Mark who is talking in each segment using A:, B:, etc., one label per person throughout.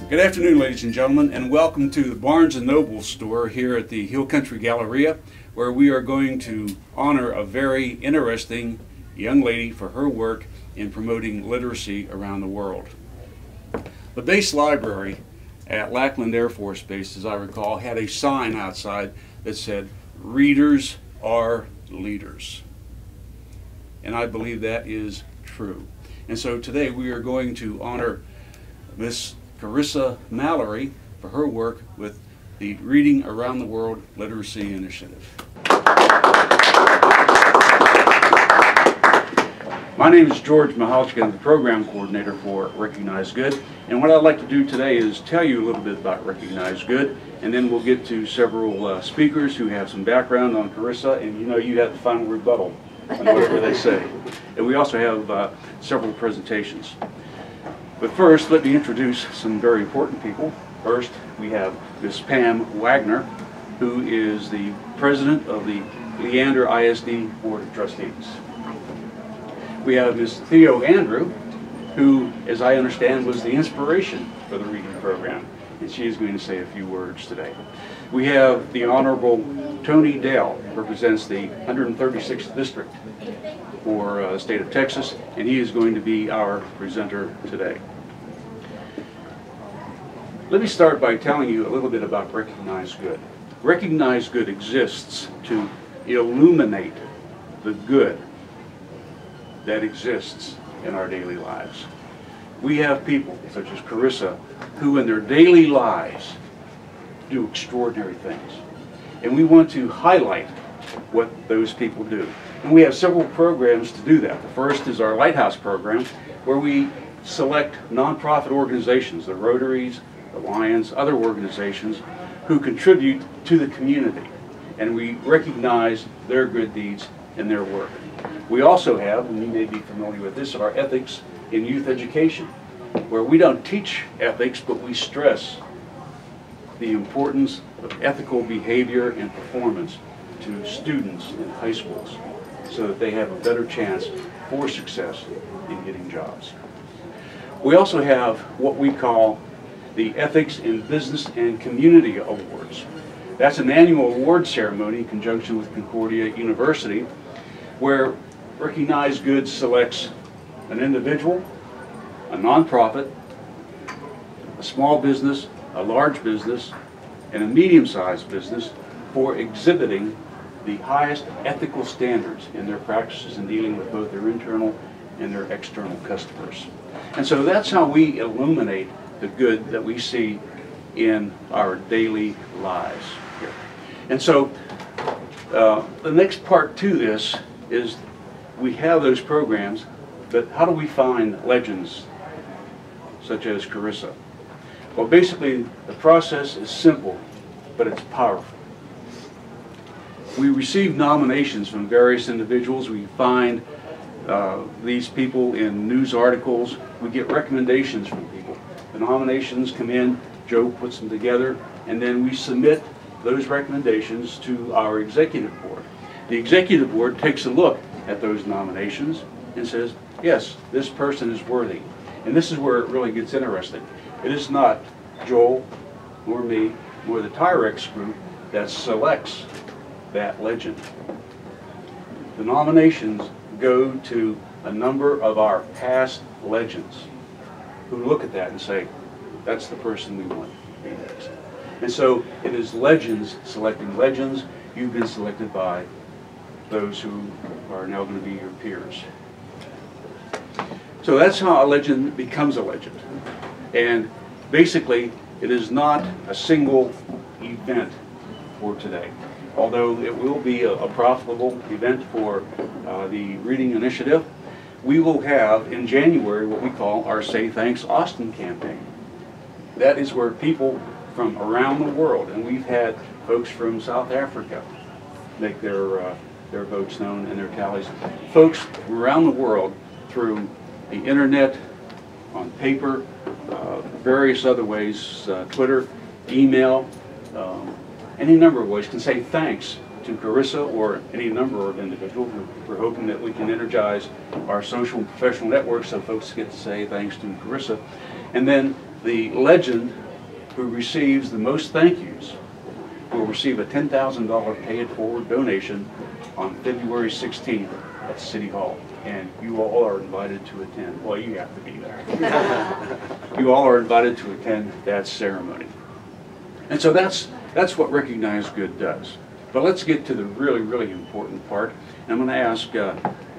A: Good afternoon, ladies and gentlemen, and welcome to the Barnes & Noble store here at the Hill Country Galleria, where we are going to honor a very interesting young lady for her work in promoting literacy around the world. The base library at Lackland Air Force Base, as I recall, had a sign outside that said, "Readers are leaders." And I believe that is true. And so today we are going to honor Miss Carissa Mallory for her work with the Reading Around the World Literacy Initiative. My name is George Michalczyk. I'm the program coordinator for Recognize Good, and what I'd like to do today is tell you a little bit about Recognize Good, and then we'll get to several speakers who have some background on Carissa, and you know you have the final rebuttal on whatever they say. And we also have several presentations. But first, let me introduce some very important people. First, we have Ms. Pam Wagner, who is the president of the Leander ISD Board of Trustees. We have Ms. Theo Andrew, who, as I understand, was the inspiration for the reading program, and she is going to say a few words today. We have the Honorable Tony Dale, who represents the 136th District for the state of Texas, and he is going to be our presenter today. Let me start by telling you a little bit about Recognize Good. Recognize Good exists to illuminate the good that exists in our daily lives. We have people such as Carissa who in their daily lives do extraordinary things, and we want to highlight what those people do. And we have several programs to do that. The first is our Lighthouse program, where we select nonprofit organizations, the Rotaries, the Lions, other organizations who contribute to the community, and we recognize their good deeds and their work. We also have, and you may be familiar with this, our Ethics in Youth Education, where we don't teach ethics, but we stress the importance of ethical behavior and performance to students in high schools so that they have a better chance for success in getting jobs. We also have what we call the Ethics in Business and Community Awards. That's an annual award ceremony in conjunction with Concordia University, where Recognize Good selects an individual, a nonprofit, a small business, a large business, and a medium-sized business for exhibiting the highest ethical standards in their practices in dealing with both their internal and their external customers. And so that's how we illuminate the good that we see in our daily lives here. And so the next part to this is we have those programs, but how do we find legends such as Carissa? Well, basically the process is simple, but it's powerful. We receive nominations from various individuals. We find these people in news articles. We get recommendations from people. The nominations come in, Joe puts them together, and then we submit those recommendations to our executive board. The executive board takes a look at those nominations and says, yes, this person is worthy. And this is where it really gets interesting. It is not Joel, nor me, nor the Tyrex group that selects that legend. The nominations go to a number of our past legends who look at that and say, that's the person we want to be next. And so it is legends selecting legends. You've been selected by those who are now going to be your peers. So that's how a legend becomes a legend. And basically, it is not a single event for today. Although it will be a profitable event for the Reading Initiative, we will have in January what we call our Say Thanks Austin campaign. That is where people from around the world, and we've had folks from South Africa make their votes known and their tallies. Folks from around the world through the internet, on paper, various other ways, Twitter, email, any number of ways, can say thanks to Carissa or any number of individuals. We're hoping that we can energize our social and professional network so folks get to say thanks to Carissa. And then the legend who receives the most thank yous will receive a $10,000 pay-it-forward donation on February 16th at City Hall. And you all are invited to attend. Well, you have to be there. You all are invited to attend that ceremony. And so that's what Recognize Good does. But let's get to the really, really important part. And I'm going to ask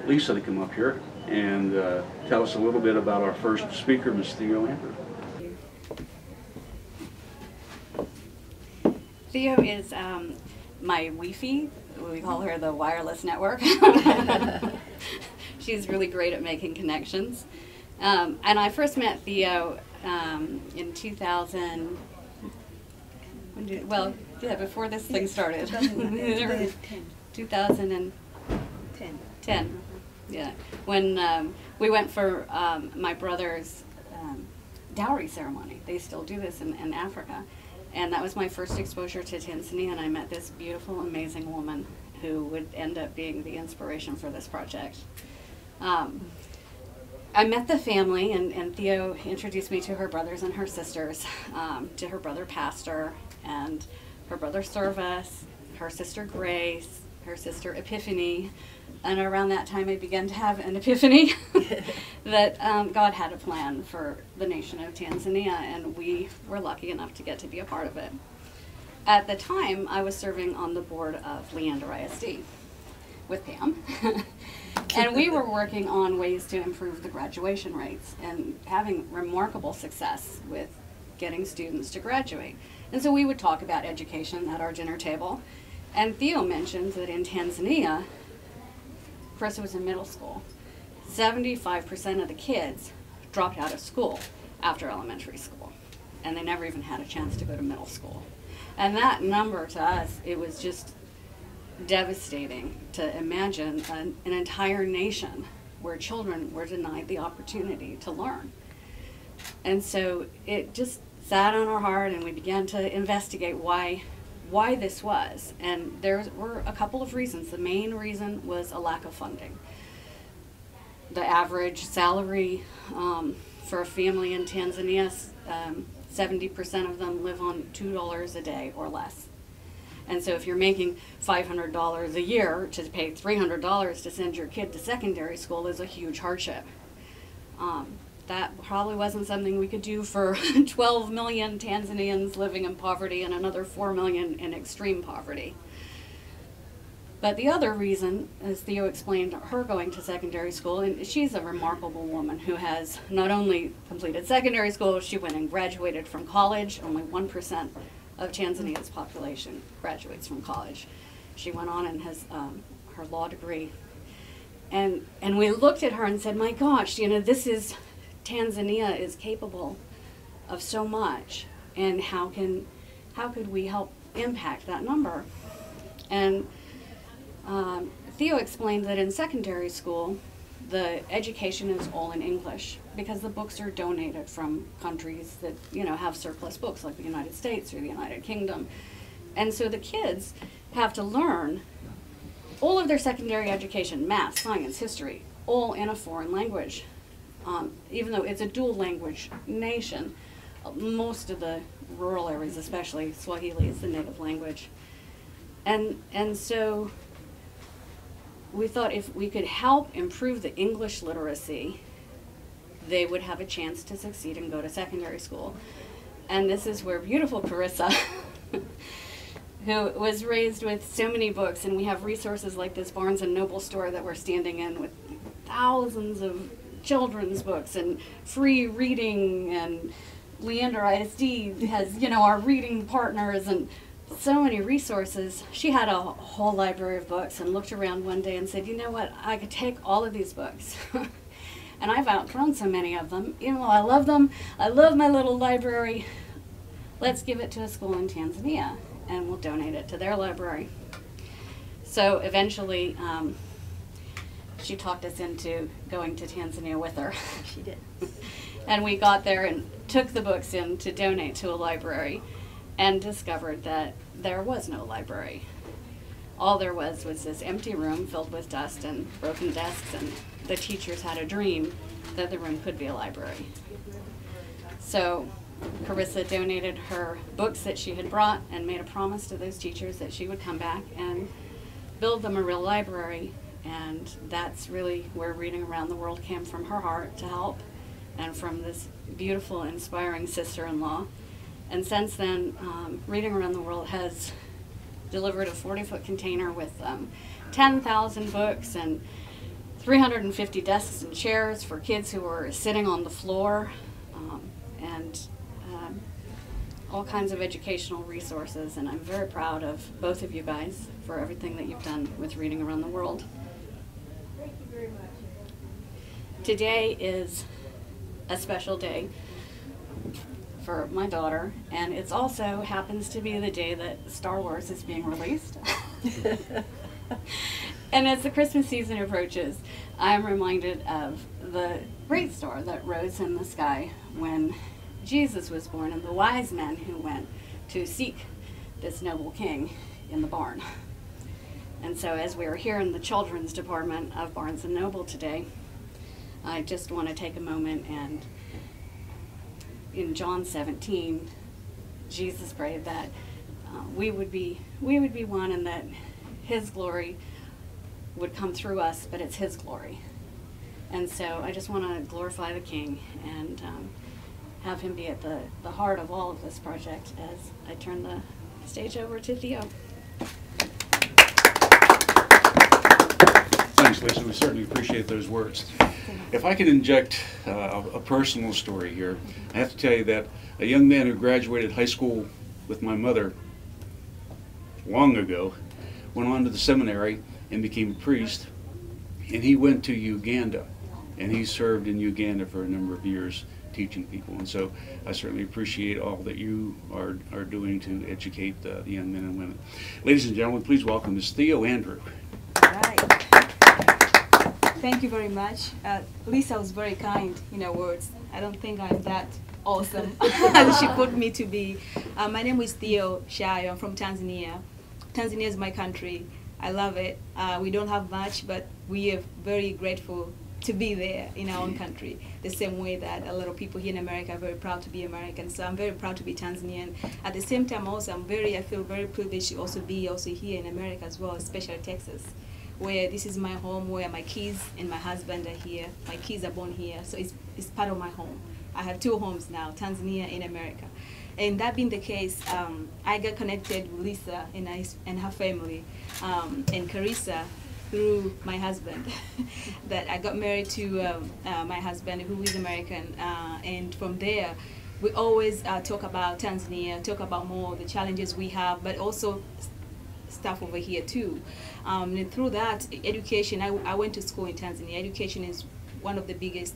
A: Lisa to come up here and tell us a little bit about our first speaker, Ms. Theo Amber.
B: Theo is my Wi-Fi. We call her the wireless network. She's really great at making connections. And I first met Theo in 2000. Before this thing started. 2010. Yeah. When we went for my brother's dowry ceremony. They still do this in Africa. And that was my first exposure to Tanzania, and I met this beautiful, amazing woman who would end up being the inspiration for this project. I met the family, and Theo introduced me to her brothers and her sisters, to her brother Pastor, and her brother Service, her sister Grace, her sister Epiphany. And around that time I began to have an epiphany that God had a plan for the nation of Tanzania, and we were lucky enough to get to be a part of it. At the time, I was serving on the board of Leander ISD with Pam. And we were working on ways to improve the graduation rates and having remarkable success with getting students to graduate. And so we would talk about education at our dinner table. And Theo mentioned that in Tanzania, Carissa was in middle school, 75% of the kids dropped out of school after elementary school, and they never even had a chance to go to middle school. And that number to us, it was just devastating to imagine an entire nation where children were denied the opportunity to learn. And so it just sat on our heart, and we began to investigate why this was. And there were a couple of reasons. The main reason was a lack of funding. The average salary for a family in Tanzania, 70% of them live on $2 a day or less. And so if you're making $500 a year, to pay $300 to send your kid to secondary school is a huge hardship. That probably wasn't something we could do for 12 million Tanzanians living in poverty and another 4 million in extreme poverty. But the other reason, as Theo explained, her going to secondary school, and she's a remarkable woman who has not only completed secondary school, she went and graduated from college. Only 1% of Tanzania's population graduates from college. She went on and has her law degree. And we looked at her and said, my gosh, Tanzania is capable of so much, and how could we help impact that number? And Theo explained that in secondary school, the education is all in English because the books are donated from countries that have surplus books, like the United States or the United Kingdom. And so the kids have to learn all of their secondary education, math, science, history, all in a foreign language. Even though it's a dual language nation, most of the rural areas, especially Swahili, is the native language. And so we thought if we could help improve the English literacy, they would have a chance to succeed and go to secondary school. And this is where beautiful Carissa, who was raised with so many books, and we have resources like this Barnes & Noble store that we're standing in with thousands of children's books and free reading, and Leander ISD has, our reading partners and so many resources. She had a whole library of books and looked around one day and said, you know what, I could take all of these books. And I've outgrown so many of them. I love them. I love my little library. Let's give it to a school in Tanzania, and we'll donate it to their library. So eventually, she talked us into going to Tanzania with her.
C: She did.
B: And we got there and took the books in to donate to a library, and discovered that there was no library. all there was this empty room filled with dust and broken desks, and the teachers had a dream that the room could be a library. So Carissa donated her books that she had brought and made a promise to those teachers that she would come back and build them a real library. And that's really where Reading Around the World came from her heart to help, and from this beautiful, inspiring sister-in-law. And since then, Reading Around the World has delivered a 40-foot container with 10,000 books and 350 desks and chairs for kids who were sitting on the floor, and all kinds of educational resources. And I'm very proud of both of you guys for everything that you've done with Reading Around the World.
C: Thank you very much.
B: Today is a special day for my daughter, and it also happens to be the day that Star Wars is being released. And as the Christmas season approaches, I'm reminded of the great star that rose in the sky when Jesus was born, and the wise men who went to seek this noble king in the barn. And so as we are here in the children's department of Barnes & Noble today, I just want to take a moment, and in John 17, Jesus prayed that we would be one, and that his glory would come through us, but it's his glory. And so I just want to glorify the King and have him be at the heart of all of this project as I turn the stage over to Theo.
A: Thanks, Lisa. We certainly appreciate those words. If I can inject a personal story here, I have to tell you that a young man who graduated high school with my mother long ago went on to the seminary and became a priest, and he went to Uganda, and he served in Uganda for a number of years teaching people. And so I certainly appreciate all that you are doing to educate the young men and women. Ladies and gentlemen, please welcome Ms. Theo Andrew.
C: All right. Thank you very much. Lisa was very kind in her words. I don't think I'm that awesome as she put me to be. My name is Theo Shayo. I'm from Tanzania. Tanzania is my country. I love it. We don't have much, but we are very grateful to be there in our own country, the same way that a lot of people here in America are very proud to be American. So I'm very proud to be Tanzanian. At the same time also, I feel very privileged to also be here in America as well, especially Texas, where this is my home, where my kids and my husband are here. My kids are born here, so it's part of my home. I have two homes now, Tanzania and America. And that being the case, I got connected with Lisa and her family, and Carissa through my husband. That I got married to my husband, who is American, and from there, we always talk about Tanzania, talk about more the challenges we have, but also stuff over here too. And through that, education, I went to school in Tanzania. Education is one of the biggest,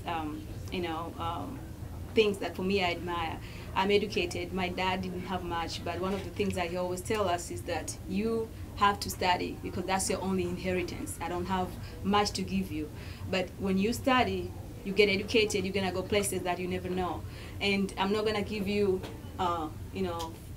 C: things that for me I admire. I'm educated. My dad didn't have much, but one of the things that he always tells us is that you have to study because that's your only inheritance. I don't have much to give you, but when you study, you get educated, you're gonna go places that you never know. And I'm not gonna give you,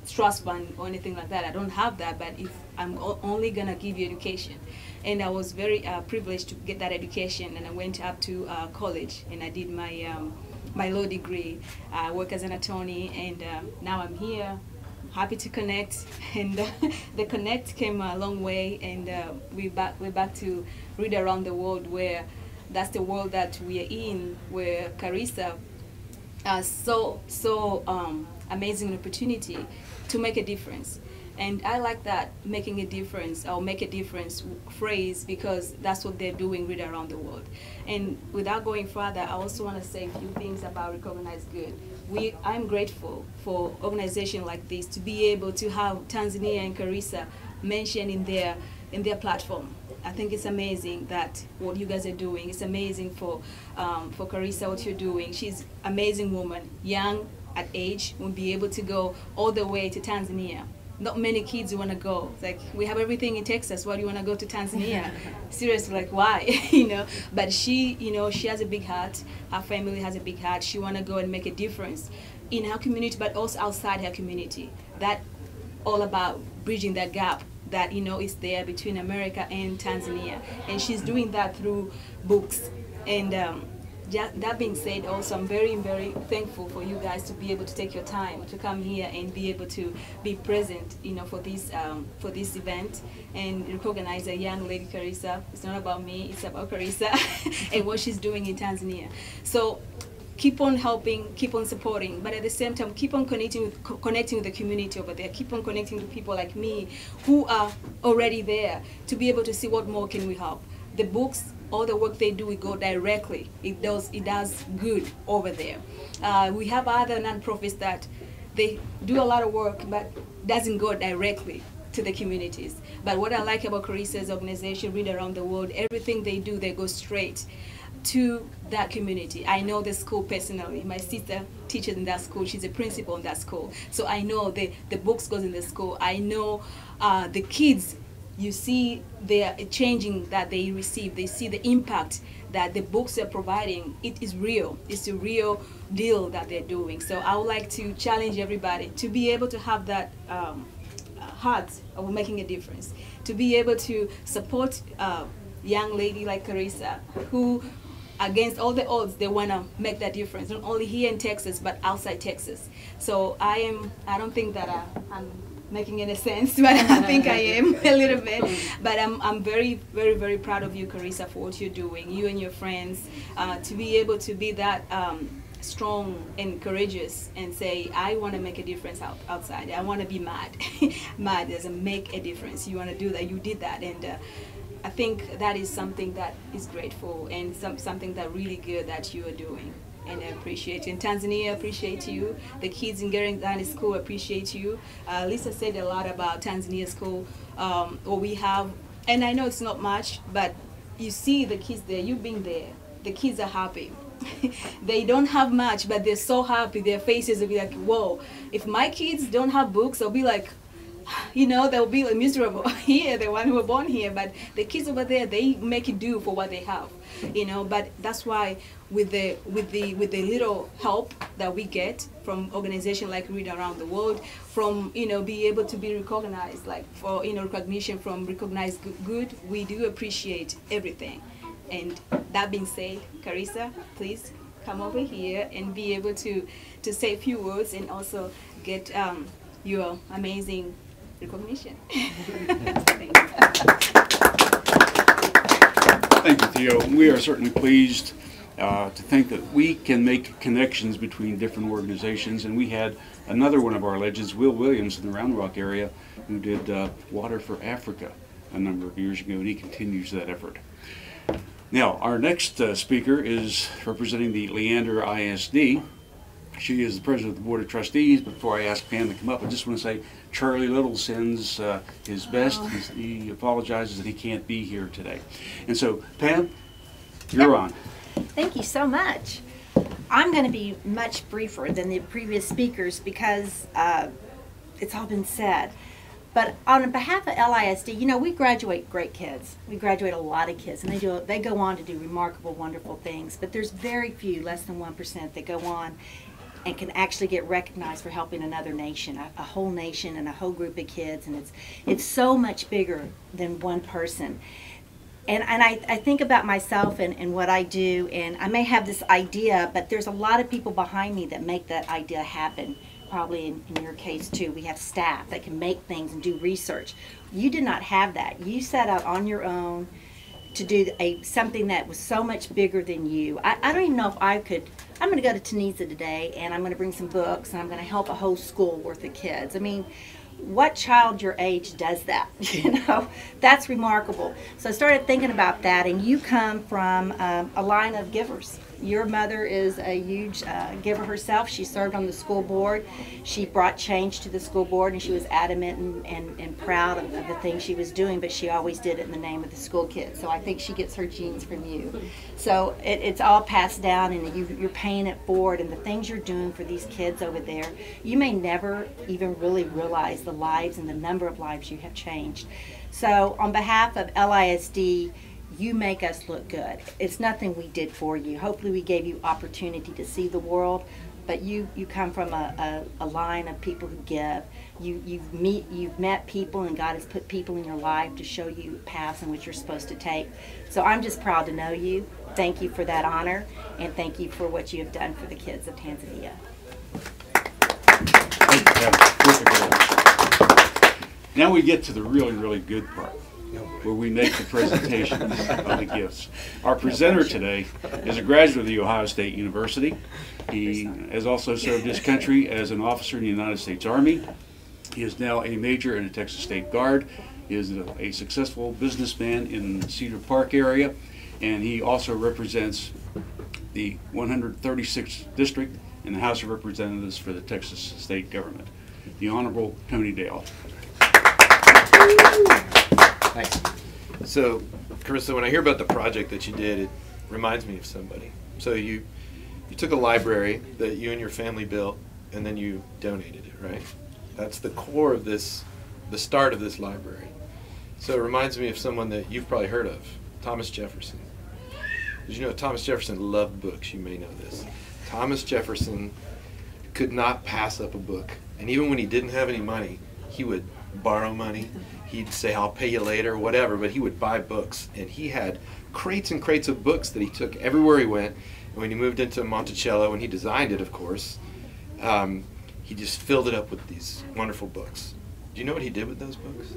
C: trust fund or anything like that. I don't have that, but if I'm only gonna give you education. And I was very privileged to get that education, and I went up to college and I did my law degree. I work as an attorney, and now I'm here, happy to connect. And the connect came a long way, and we're back to Read Around the World, where that's the world that we are in, where Carissa has so amazing opportunity to make a difference. And I like that, making a difference, or make a difference phrase, because that's what they're doing Read Around the World. And without going further, I also want to say a few things about Recognize Good. I'm grateful for organizations like this to be able to have Tanzania and Carissa mentioned in their platform. I think it's amazing that what you guys are doing. It's amazing for Carissa, what you're doing. She's an amazing woman, young at age, will be able to go all the way to Tanzania. Not many kids want to go. It's like, we have everything in Texas. Why do you want to go to Tanzania? Seriously, like, why? But she, she has a big heart. Her family has a big heart. She want to go and make a difference in her community, but also outside her community. That all about bridging that gap that is there between America and Tanzania, and she's doing that through books. And that being said, also I'm very, very thankful for you guys to be able to take your time to come here and be able to be present, for this event and recognize a young lady, Carissa. It's not about me, it's about Carissa and what she's doing in Tanzania. So keep on helping, keep on supporting, but at the same time, keep on connecting with the community over there. Keep on connecting to people like me who are already there to be able to see what more can we help. The books, all the work they do, we go directly. It does good over there. We have other nonprofits that they do a lot of work, but doesn't go directly to the communities. But what I like about Carissa's organization, Read Around the World, everything they do, they go straight to that community. I know the school personally. My sister teaches in that school. She's a principal in that school. So I know the books goes in the school. I know the kids, you see they're changing that they receive. They see the impact that the books are providing. It is real. It's a real deal that they're doing. So I would like to challenge everybody to be able to have that heart of making a difference, to be able to support a young lady like Carissa, who against all the odds, they want to make that difference, not only here in Texas, but outside Texas. So I don't think that I'm making any sense, but I think I am a little bit. But I'm very, very, very proud of you, Carissa, for what you're doing, you and your friends, to be able to be that strong and courageous and say, I want to make a difference outside. I want to be mad. Mad doesn't make a difference. You want to do that. You did that. And I think that is something that is grateful and something that really good that you are doing. And I appreciate you. In Tanzania, appreciate you. The kids in Gerengani School appreciate you. Lisa said a lot about Tanzania School, what we have. And I know it's not much, but you see the kids there, you've been there. The kids are happy. They don't have much, but they're so happy. Their faces will be like, whoa. If my kids don't have books, I'll be like, they'll be miserable here, the one who were born here, but the kids over there, they make it do for what they have, but that's why with the little help that we get from organizations like Read Around the World, from be able to be recognized, like for recognition from Recognized Good, we do appreciate everything. And that being said, Carissa, please come over here and be able to say a few words and also get your amazing recognition. Thank you.
A: Thank you, Theo. We are certainly pleased to think that we can make connections between different organizations, and we had another one of our legends, Will Williams, in the Round Rock area, who did Water for Africa a number of years ago, and he continues that effort. Now, our next speaker is representing the Leander ISD. She is the president of the Board of Trustees. Before I ask Pam to come up, I just want to say Charlie Little sends his best. He apologizes that he can't be here today. And so, Pam, you're on.
D: Thank you so much. I'm going to be much briefer than the previous speakers because it's all been said. But on behalf of LISD, we graduate great kids. We graduate a lot of kids, and they go on to do remarkable, wonderful things. But there's very few, less than 1%, that go on and can actually get recognized for helping another nation, a whole nation and a whole group of kids. And it's so much bigger than one person. And I think about myself and what I do, and I may have this idea, but there's a lot of people behind me that make that idea happen. Probably in your case too, we have staff that can make things and do research. You did not have that. You set out on your own to do something that was so much bigger than you. I don't even know if I could. I'm going to go to Tunisia today, and I'm going to bring some books, and I'm going to help a whole school worth of kids. I mean, what child your age does that? That's remarkable. So I started thinking about that, and you come from a line of givers. Your mother is a huge giver herself. She served on the school board. She brought change to the school board, and she was adamant and proud of the things she was doing, but she always did it in the name of the school kids. So I think she gets her genes from you. So it's all passed down, and you're paying it forward, and the things you're doing for these kids over there, you may never even really realize the lives and the number of lives you have changed. So on behalf of LISD, you make us look good. It's nothing we did for you. Hopefully we gave you opportunity to see the world, but you come from a line of people who give. You've met people, and God has put people in your life to show you paths in which you're supposed to take. So I'm just proud to know you. Thank you for that honor, and thank you for what you have done for the kids of Tanzania.
A: Now we get to the really, really good part, where we make the presentation of the gifts. Our presenter today is a graduate of the Ohio State University. He has also served his country as an officer in the United States Army. He is now a major in the Texas State Guard. He is a successful businessman in the Cedar Park area, and he also represents the 136th District in the House of Representatives for the Texas State Government, the Honorable Tony Dale.
E: Thanks. So, Carissa, when I hear about the project that you did, it reminds me of somebody. So you took a library that you and your family built, and then you donated it, right? That's the core of this, the start of this library. So it reminds me of someone that you've probably heard of, Thomas Jefferson. Did you know Thomas Jefferson loved books? You may know this. Thomas Jefferson could not pass up a book. And even when he didn't have any money, he would borrow money. He'd say, I'll pay you later, whatever, but he would buy books. And he had crates and crates of books that he took everywhere he went. And when he moved into Monticello, and he designed it, of course, he just filled it up with these wonderful books. Do you know what he did with those books?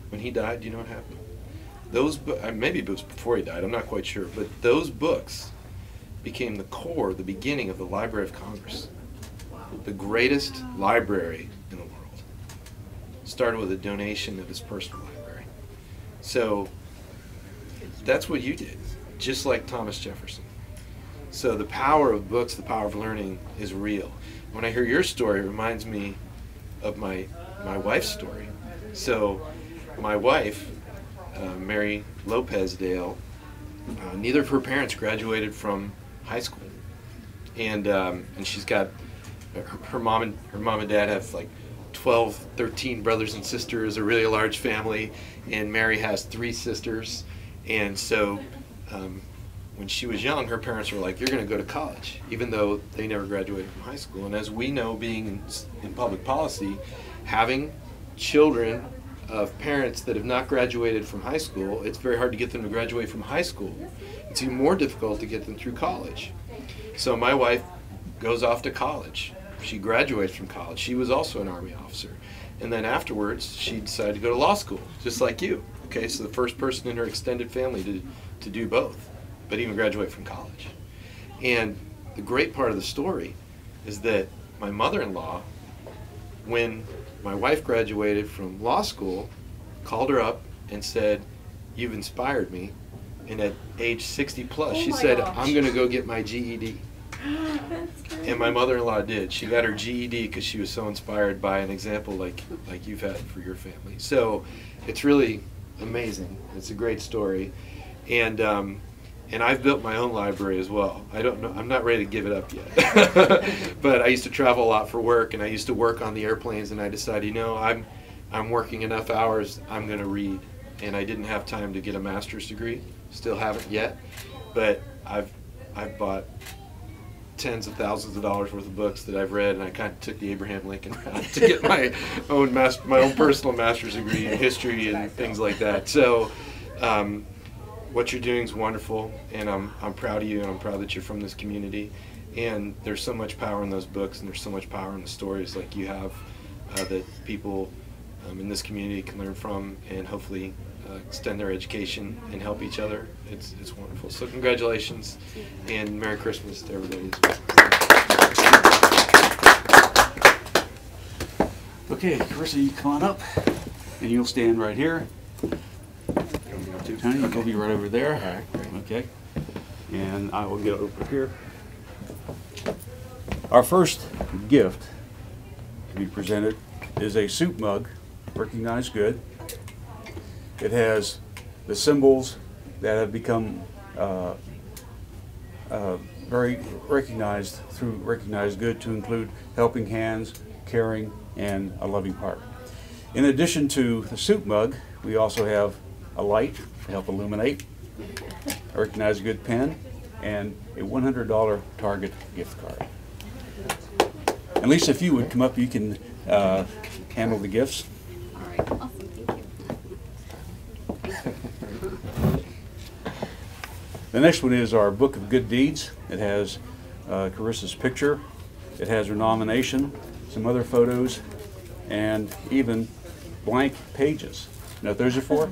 E: When he died, do you know what happened? Those maybe it was before he died, I'm not quite sure, but those books became the core, the beginning of the Library of Congress. The greatest library in the world. Started with a donation of his personal library. So that's what you did, just like Thomas Jefferson. So the power of books, the power of learning is real. When I hear your story, it reminds me of my wife's story. So my wife, Mary Lopez Dale, neither of her parents graduated from high school, and she's got her mom and dad have like 12, 13 brothers and sisters, a really large family, and Mary has 3 sisters. And so when she was young, her parents were like, you're going to go to college, even though they never graduated from high school. And as we know, being in public policy, having children of parents that have not graduated from high school, it's very hard to get them to graduate from high school. It's even more difficult to get them through college. So my wife goes off to college. She graduates from college. She was also an Army officer. And then afterwards, she decided to go to law school, just like you. Okay, so the first person in her extended family to do both, but even graduate from college. And the great part of the story is that my mother-in-law, when my wife graduated from law school, called her up and said, you've inspired me. And at age 60 plus, she said, I'm going to go get my GED. And my mother-in-law did. She got her GED because she was so inspired by an example like you've had for your family. So it's really amazing. It's a great story. And I've built my own library as well. I don't know, I'm not ready to give it up yet. But I used to travel a lot for work, and I used to work on the airplanes, and I decided, you know, I'm working enough hours, I'm going to read. And I didn't have time to get a master's degree. Still haven't yet. But I've bought tens of thousands of dollars worth of books that I've read, and I kind of took the Abraham Lincoln route to get my own personal master's degree in history and things like that. So what you're doing is wonderful, and I'm proud of you, and I'm proud that you're from this community. And there's so much power in those books, and there's so much power in the stories like you have that people in this community can learn from, and hopefully extend their education and help each other. It's wonderful. So congratulations, and Merry Christmas to everybody as well.
A: Okay, Carissa, you come on up, and you'll stand right here. Tony, you'll be right over there.
E: All right, great.
A: Okay, and I will get over here. Our first gift to be presented is a soup mug, recognized good. It has the symbols that have become very recognized through recognized good, to include helping hands, caring, and a loving heart. In addition to the soup mug, we also have a light to help illuminate, a recognized good pen, and a $100 Target gift card. And Lisa, if you would come up, you can handle the gifts.
B: All right, awesome, thank you.
A: The next one is our Book of Good Deeds. It has Carissa's picture. It has her nomination, some other photos, and even blank pages. You know what those are for?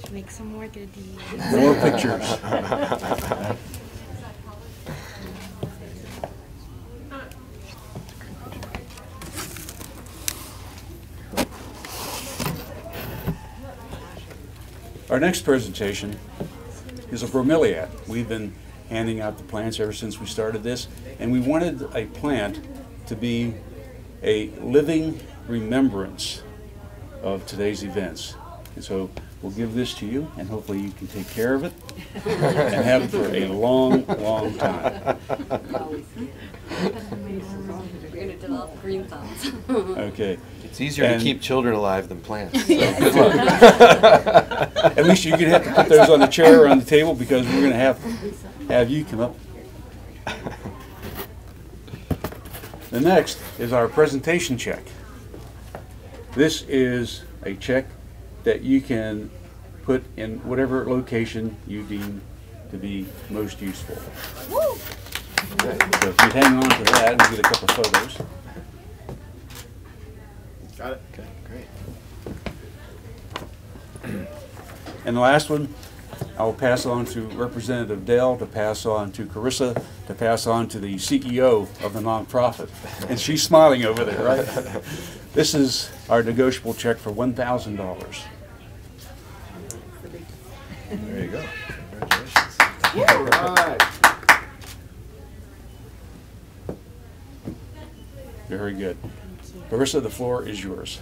D: To make some more good deeds.
A: More pictures. Our next presentation is a bromeliad. We've been handing out the plants ever since we started this, and we wanted a plant to be a living remembrance of today's events. And so we'll give this to you, and hopefully you can take care of it and have it for a long, long time.
B: We're going to develop green thumbs.
A: Okay.
E: It's easier to keep children alive than plants. So
A: Good luck. At least you're going to have to put those on the chair or on the table, because we're going to have you come up. The next is our presentation check. This is a check that you can put in whatever location you deem to be most useful.
D: Woo!
A: So if you hang on to that and get a couple photos.
E: Got it. Okay, great.
A: And the last one, I'll pass on to Representative Dale, to pass on to Carissa, to pass on to the CEO of the nonprofit. And she's smiling over there, right? This is our negotiable check for $1,000.
E: There you go. Congratulations. All right.
A: Very good. Carissa, the floor is yours.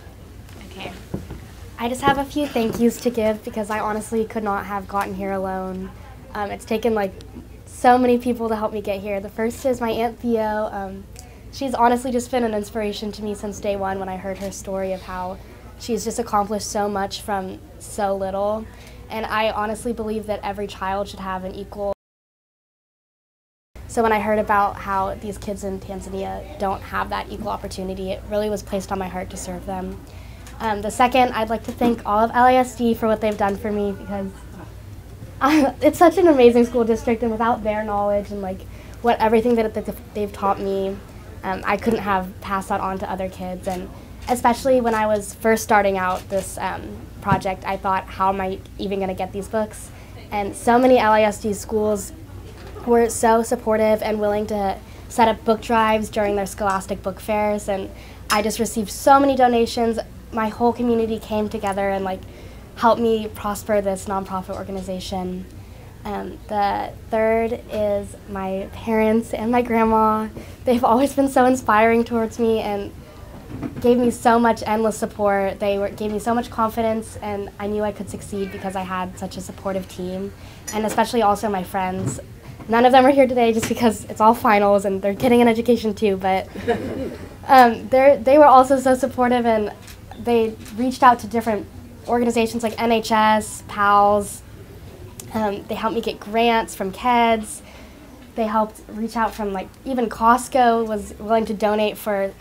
F: Okay. I just have a few thank yous to give, because I honestly could not have gotten here alone. It's taken like so many people to help me get here. The first is my Aunt Theo. She's honestly just been an inspiration to me since day one when I heard her story of how she's just accomplished so much from so little. And I honestly believe that every child should have an equal. So when I heard about how these kids in Tanzania don't have that equal opportunity, it really was placed on my heart to serve them. The second, I'd like to thank all of LASD for what they've done for me, because it's such an amazing school district, and without their knowledge and like everything that they've taught me, I couldn't have passed that on to other kids. And especially when I was first starting out this project, I thought, how am I even going to get these books? And so many LASD schools were so supportive and willing to set up book drives during their scholastic book fairs, and I just received so many donations. My whole community came together and like helped me prosper this nonprofit organization. The third is my parents and my grandma. They've always been so inspiring towards me and gave me so much endless support. Gave me so much confidence, and I knew I could succeed because I had such a supportive team, and especially also my friends. None of them are here today just because it's all finals and they're getting an education too, but they were also so supportive, and they reached out to different organizations like NHS, PALS. They helped me get grants from KEDS. They helped reach out from like even Costco was willing to donate for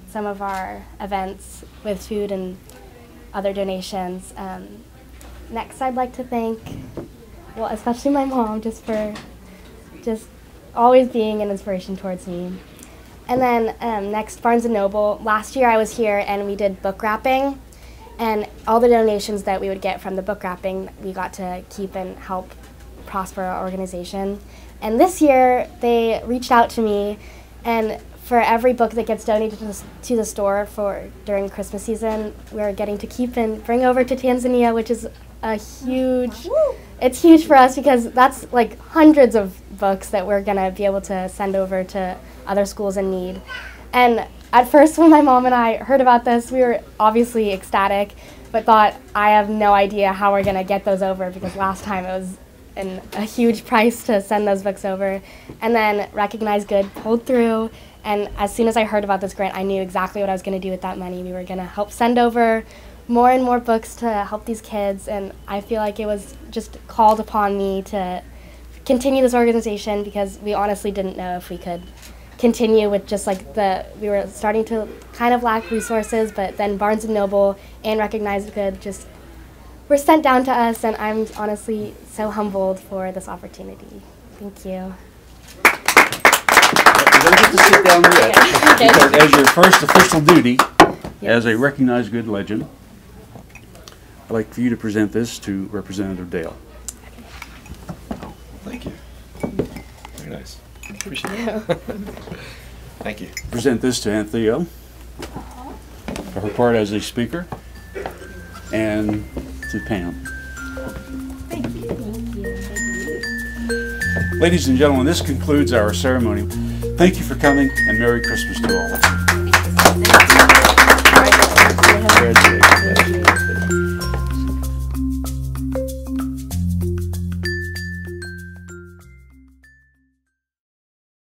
F: some of our events with food and other donations. Next, I'd like to thank, well, especially my mom, just for always being an inspiration towards me. And then next, Barnes & Noble. Last year I was here and we did book wrapping, and all the donations that we would get from the book wrapping we got to keep and help prosper our organization. And this year they reached out to me, and for every book that gets donated to the store during Christmas season, we're getting to keep and bring over to Tanzania, which is a huge, it's huge for us because that's like hundreds of books that we're gonna be able to send over to other schools in need. And at first when my mom and I heard about this, we were obviously ecstatic, but thought, I have no idea how we're gonna get those over, because last time it was a huge price to send those books over. And then Recognize Good pulled through, and as soon as I heard about this grant, I knew exactly what I was gonna do with that money. We were gonna help send over more and more books to help these kids, and I feel like it was just called upon me to continue this organization because we honestly didn't know if we could continue with just like we were starting to kind of lack resources, but then Barnes & Noble and Recognized Good just were sent down to us, and I'm honestly so humbled for this opportunity. Thank you.
A: You don't get to sit down yet, because as your first official duty as a Recognized Good legend, I'd like for you to present this to Representative Dale.
E: Thank you. Very nice. Appreciate it. Thank you.
A: Present this to Aunt Theo for her part as a speaker, and to Pam.
D: Thank you.
A: Ladies and gentlemen, this concludes our ceremony. Thank you for coming, and Merry Christmas to all of you.